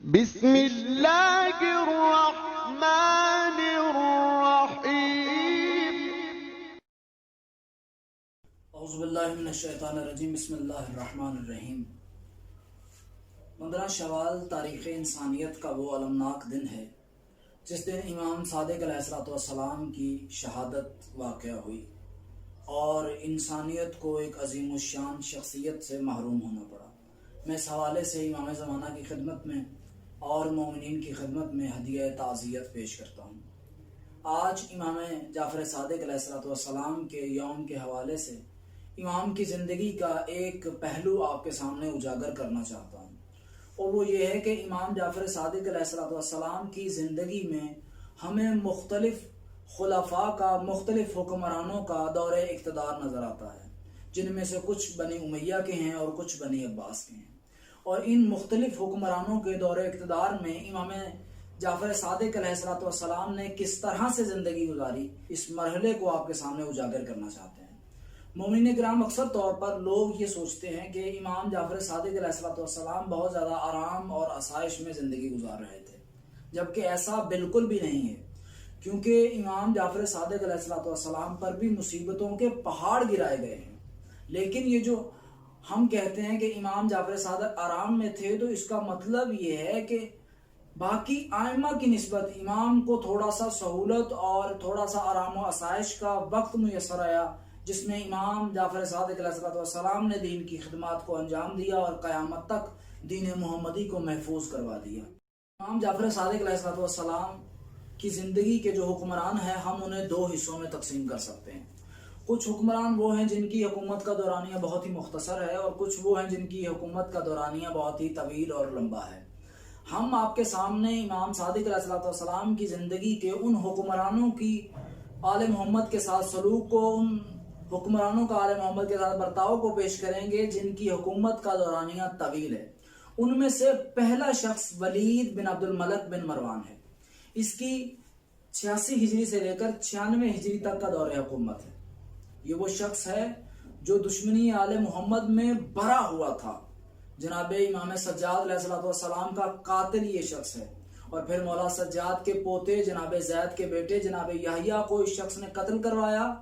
بسم اللہ الرحمن الرحیم۔ اعوذ باللہ من الشیطان الرجیم، بسم اللہ الرحمن الرحیم۔ 15 شوال تاریخ انسانیت کا وہ المناک دن ہے جس دن امام صادق علیہ السلام کی شہادت واقع ہوئی اور انسانیت کو ایک عظیم الشان شخصیت سے محروم ہونا پڑا۔ میں اس حوالے سے امام زمانہ کی خدمت میں اور مومنین کی خدمت میں ہدیہ تعزیت پیش کرتا ہوں۔ آج امام جعفر صادق علیہ السلام کے یوم کے حوالے سے امام کی زندگی کا ایک پہلو آپ کے سامنے اجاگر کرنا چاہتا ہوں، اور وہ یہ ہے کہ امام جعفر صادق علیہ السلام کی زندگی میں ہمیں مختلف خلفاء کا، مختلف حکمرانوں کا دور اقتدار نظر آتا ہے، جن میں سے کچھ بنی امیہ کے ہیں اور کچھ بنی عباس کے ہیں۔ اور ان مختلف حکمرانوں کے دور اقتدار میں امام جعفر صادق علیہ السلام نے کس طرح سے زندگی گزاری، اس مرحلے کو آپ کے سامنے اجاگر کرنا چاہتے ہیں۔ مومنین کرام، اکثر طور پر لوگ یہ سوچتے ہیں کہ امام جعفر صادق علیہ السلام بہت زیادہ آرام اور آسائش میں زندگی گزار رہے تھے، جبکہ ایسا بالکل بھی نہیں ہے، کیونکہ امام جعفر صادق علیہ السلام پر بھی مصیبتوں کے پہاڑ گرائے گئے ہیں۔ لیکن یہ جو ہم کہتے ہیں کہ امام جعفر صادق آرام میں تھے، تو اس کا مطلب یہ ہے کہ باقی ائمہ کی نسبت امام کو تھوڑا سا سہولت اور تھوڑا سا آرام و آسائش کا وقت میسر آیا، جس میں امام جعفر صادق علیہ السلام نے دین کی خدمات کو انجام دیا اور قیامت تک دین محمدی کو محفوظ کروا دیا۔ امام جعفر صادق علیہ السلام کی زندگی کے جو حکمران ہیں، ہم انہیں دو حصوں میں تقسیم کر سکتے ہیں۔ کچھ حکمران وہ ہیں جن کی حکومت کا دورانیہ بہت ہی مختصر ہے، اور کچھ وہ ہیں جن کی حکومت کا دورانیہ بہت ہی طویل اور لمبا ہے۔ ہم آپ کے سامنے امام صادق علیہ السلام کی زندگی کے ان حکمرانوں کی آل محمد کے ساتھ سلوک کو، ان حکمرانوں کا آل محمد کے ساتھ برتاؤ کو پیش کریں گے جن کی حکومت کا دورانیہ طویل ہے۔ ان میں سے پہلا شخص ولید بن عبد الملک بن مروان ہے۔ اس کی 86 ہجری سے لے کر 96 ہجری تک کا دور حکومت ہے۔ یہ وہ شخص ہے جو دشمنی آل محمد میں بھرا ہوا تھا۔ جناب امام سجاد علیہ السلام کا قاتل یہ شخص ہے، اور پھر مولا سجاد کے پوتے جناب زید کے بیٹے جناب یحییٰ کو اس شخص نے قتل کروایا،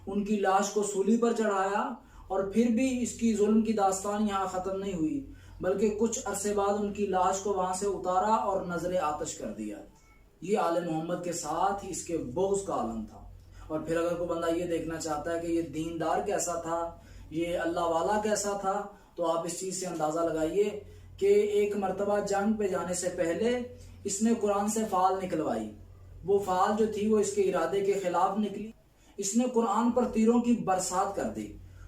ان کی لاش کو سولی پر چڑھایا، اور پھر بھی اس کی ظلم کی داستان یہاں ختم نہیں ہوئی، بلکہ کچھ عرصے بعد ان کی لاش کو وہاں سے اتارا اور نظر آتش کر دیا۔ یہ آل محمد کے ساتھ ہی اس کے بغض کا عالم تھا۔ اور پھر اگر کوئی بندہ یہ دیکھنا چاہتا ہے کہ یہ دیندار کیسا تھا، یہ اللہ والا کیسا تھا، تو آپ اس چیز سے اندازہ لگائیے کہ ایک مرتبہ جنگ پہ جانے سے پہلے اس نے قرآن سے فال نکلوائی۔ وہ فال جو تھی وہ اس کے ارادے کے خلاف نکلی۔ اس نے قرآن پر تیروں کی برسات کر دی،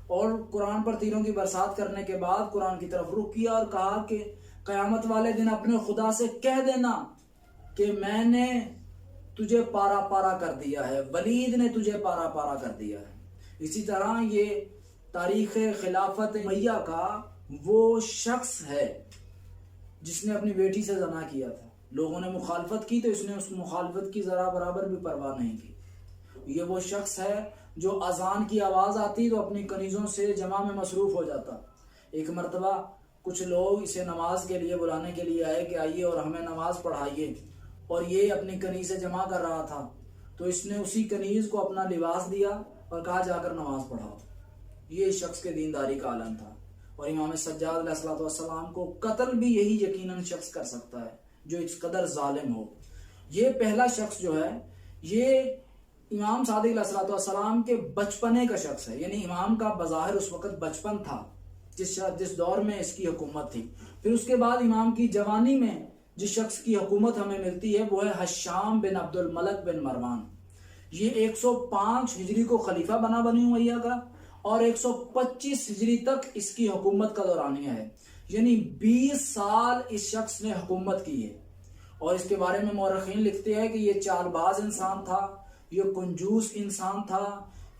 اور قرآن پر تیروں کی برسات کرنے کے بعد قرآن کی طرف رخ کیا اور کہا کہ قیامت والے دن اپنے خدا سے کہہ دینا کہ میں نے تجھے پارا پارا کر دیا ہے، ولید نے تجھے پارا پارا کر دیا ہے۔ اسی طرح یہ تاریخ خلافت امیہ کا وہ شخص ہے جس نے اپنی بیٹی سے زنا کیا تھا۔ لوگوں نے مخالفت کی تو اس نے اس مخالفت کی ذرا برابر بھی پرواہ نہیں کی۔ یہ وہ شخص ہے جو اذان کی آواز آتی تو اپنی کنیزوں سے جمع میں مصروف ہو جاتا۔ ایک مرتبہ کچھ لوگ اسے نماز کے لیے بلانے کے لیے آئے کہ آئیے اور ہمیں نماز پڑھائیے، اور یہ اپنی کنیز سے جمع کر رہا تھا، تو اس نے اسی کنیز کو اپنا لباس دیا اور کہا جا کر نماز پڑھاؤ۔ یہ شخص کے دینداری کا عالم تھا، اور امام سجاد علیہ السلام کو قتل بھی یہی یقیناً شخص کر سکتا ہے جو اس قدر ظالم ہو۔ یہ پہلا شخص جو ہے، یہ امام صادق علیہ السلام کے بچپنے کا شخص ہے، یعنی امام کا بظاہر اس وقت بچپن تھا جس دور میں اس کی حکومت تھی۔ پھر اس کے بعد امام کی جوانی میں جس شخص کی حکومت ہمیں ملتی ہے وہ ہے حشام بن عبد الملک بن مروان۔ یہ 105 ہجری کو خلیفہ بنا بنی امیہ کا، اور 125 ہجری تک اس کی حکومت کا دورانیہ ہے، یعنی 20 سال اس شخص نے حکومت کی ہے۔ اور اس کے بارے میں مورخین لکھتے ہیں کہ یہ چال باز انسان تھا، یہ کنجوس انسان تھا،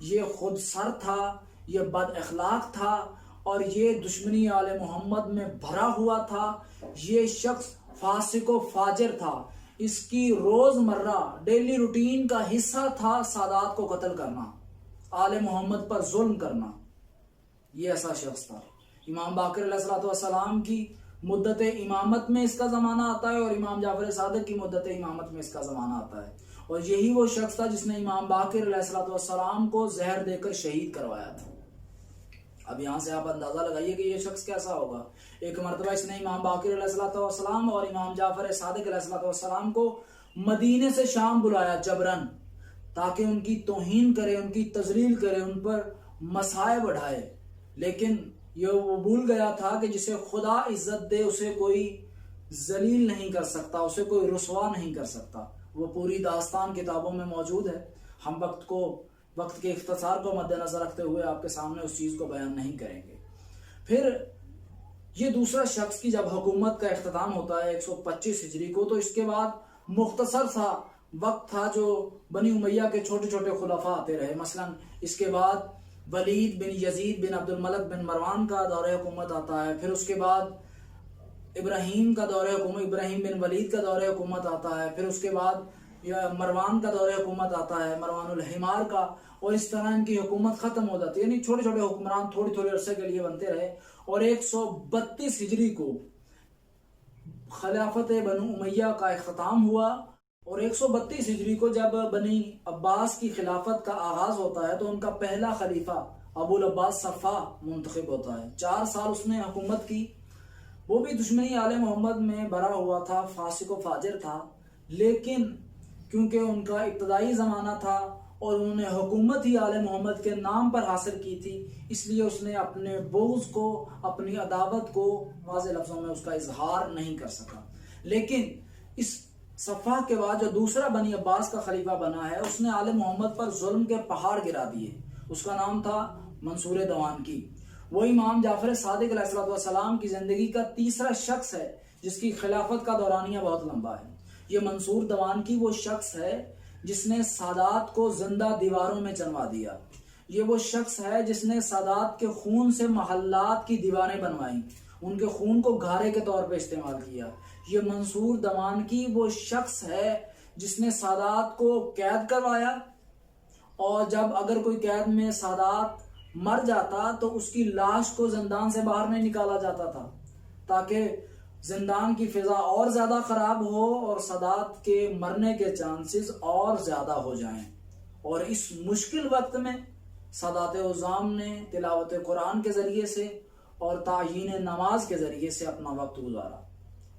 یہ خود سر تھا، یہ بد اخلاق تھا، اور یہ دشمنی آل محمد میں بھرا ہوا تھا۔ یہ شخص فاسق و فاجر تھا۔ اس کی روزمرہ ڈیلی روٹین کا حصہ تھا سادات کو قتل کرنا، آل محمد پر ظلم کرنا۔ یہ ایسا شخص تھا۔ امام باقر علیہ السلام کی مدت امامت میں اس کا زمانہ آتا ہے اور امام جعفر صادق کی مدت امامت میں اس کا زمانہ آتا ہے، اور یہی وہ شخص تھا جس نے امام باقر علیہ السلام کو زہر دے کر شہید کروایا تھا۔ اب یہاں سے آپ اندازہ لگائیے کہ یہ شخص کیسا ہوگا۔ ایک مرتبہ اس نے امام باقر علیہ السلام اور امام جعفر صادق علیہ السلام کو مدینے سے شام بلایا جبرن، تاکہ ان کی توہین کرے، ان کی تذلیل کرے، ان پر مسائب بڑھائے، لیکن یہ وہ بھول گیا تھا کہ جسے خدا عزت دے اسے کوئی ذلیل نہیں کر سکتا، اسے کوئی رسوا نہیں کر سکتا۔ وہ پوری داستان کتابوں میں موجود ہے، ہم وقت کے اختصار کو مد نظر رکھتے ہوئے آپ کے سامنے اس چیز کو بیان نہیں کریں گے۔ پھر یہ دوسرا شخص کی جب حکومت کا اختتام ہوتا ہے 125 ہجری کو، تو اس کے بعد مختصر سا وقت تھا جو بنی امیہ کے چھوٹے چھوٹے خلفاء آتے رہے۔ مثلا اس کے بعد ولید بن یزید بن عبد الملک بن مروان کا دور حکومت آتا ہے، پھر اس کے بعد ابراہیم بن ولید کا دور حکومت آتا ہے، پھر اس کے بعد مروان کا دور حکومت آتا ہے، مروان الحمار کا، اور اس طرح ان کی حکومت ختم ہو جاتی ہے، یعنی چھوٹے چھوٹے حکمران تھوڑی عرصے کے لیے بنتے رہے، اور 132 ہجری کو خلافت بنو امیہ کا اختتام ہوا، اور 132 ہجری کو جب بنی عباس کی خلافت کا آغاز ہوتا ہے تو ان کا پہلا خلیفہ ابو العباس صفا منتخب ہوتا ہے۔ 4 سال اس نے حکومت کی، وہ بھی دشمنی آل محمد میں بھرا ہوا تھا، فاسق و فاجر تھا، لیکن کیونکہ ان کا ابتدائی زمانہ تھا اور انہوں نے حکومت ہی آل محمد کے نام پر حاصل کی تھی، اس لیے اس نے اپنے بغض کو، اپنی عداوت کو واضح لفظوں میں اس کا اظہار نہیں کر سکا۔ لیکن اس صفا کے بعد جو دوسرا بنی عباس کا خلیفہ بنا ہے، اس نے آل محمد پر ظلم کے پہاڑ گرا دیے، اس کا نام تھا منصور دوانکی۔ وہ امام جعفر صادق علیہ السلام کی زندگی کا تیسرا شخص ہے جس کی خلافت کا دورانیہ بہت لمبا ہے۔ یہ منصور دوانکی وہ شخص ہے جس نے سادات کو زندہ دیواروں میں چنوا دیا۔ یہ وہ شخص ہے جس نے سادات کے خون سے محلات کی دیواریں بنوائیں، ان کے خون کو گھارے کے طور پہ استعمال کیا۔ یہ منصور دوانکی وہ شخص ہے جس نے سادات کو قید کروایا، اور جب اگر کوئی قید میں سادات مر جاتا تو اس کی لاش کو زندان سے باہر نہیں نکالا جاتا تھا، تاکہ زندان کی فضا اور زیادہ خراب ہو اور سادات کے مرنے کے چانسز اور زیادہ ہو جائیں۔ اور اس مشکل وقت میں سادات عظام نے تلاوت قرآن کے ذریعے سے اور تعیین نماز کے ذریعے سے اپنا وقت گزارا۔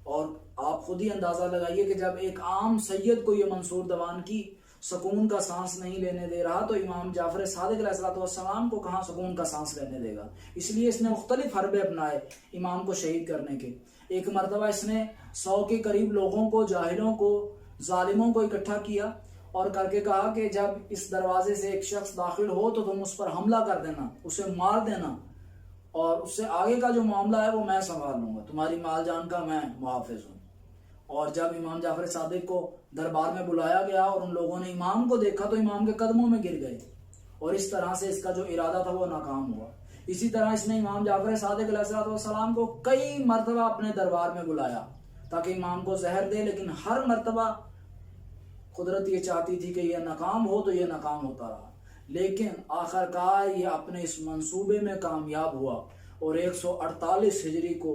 اور آپ خود ہی اندازہ لگائیے کہ جب ایک عام سید کو یہ منصور دوانکی سکون کا سانس نہیں لینے دے رہا تو امام جعفر صادق علیہ السلام کو کہاں سکون کا سانس لینے دے گا۔ اس لیے اس نے مختلف حربے اپنائے امام کو شہید کرنے کے۔ ایک مرتبہ اس نے 100 کے قریب لوگوں کو، جاہلوں کو، ظالموں کو اکٹھا کیا اور کر کے کہا کہ جب اس دروازے سے ایک شخص داخل ہو تو تم اس پر حملہ کر دینا، اسے مار دینا، اور اس سے آگے کا جو معاملہ ہے وہ میں سنبھال لوں گا، تمہاری مال جان کا میں محافظ ہوں۔ اور جب امام جعفر صادق کو دربار میں بلایا گیا اور ان لوگوں نے امام کو دیکھا تو امام کے قدموں میں گر گئے، اور اس طرح سے اس کا جو ارادہ تھا وہ ناکام ہوا۔ اسی طرح اس نے امام جعفر صادق علیہ السلام کو کئی مرتبہ اپنے دربار میں بلایا تاکہ امام کو زہر دے، لیکن ہر مرتبہ قدرت یہ چاہتی تھی کہ یہ ناکام ہو تو یہ ناکام ہوتا رہا، لیکن آخر کار یہ اپنے اس منصوبے میں کامیاب ہوا، اور 148 ہجری کو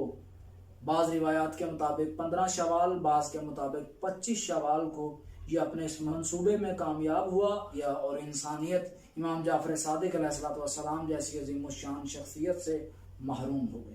بعض روایات کے مطابق 15 شوال، بعض کے مطابق 25 شوال کو یہ اپنے اس منصوبے میں کامیاب ہوا، اور انسانیت امام جعفر صادق علیہ السلام جیسی عظیم الشان شخصیت سے محروم ہو گئی۔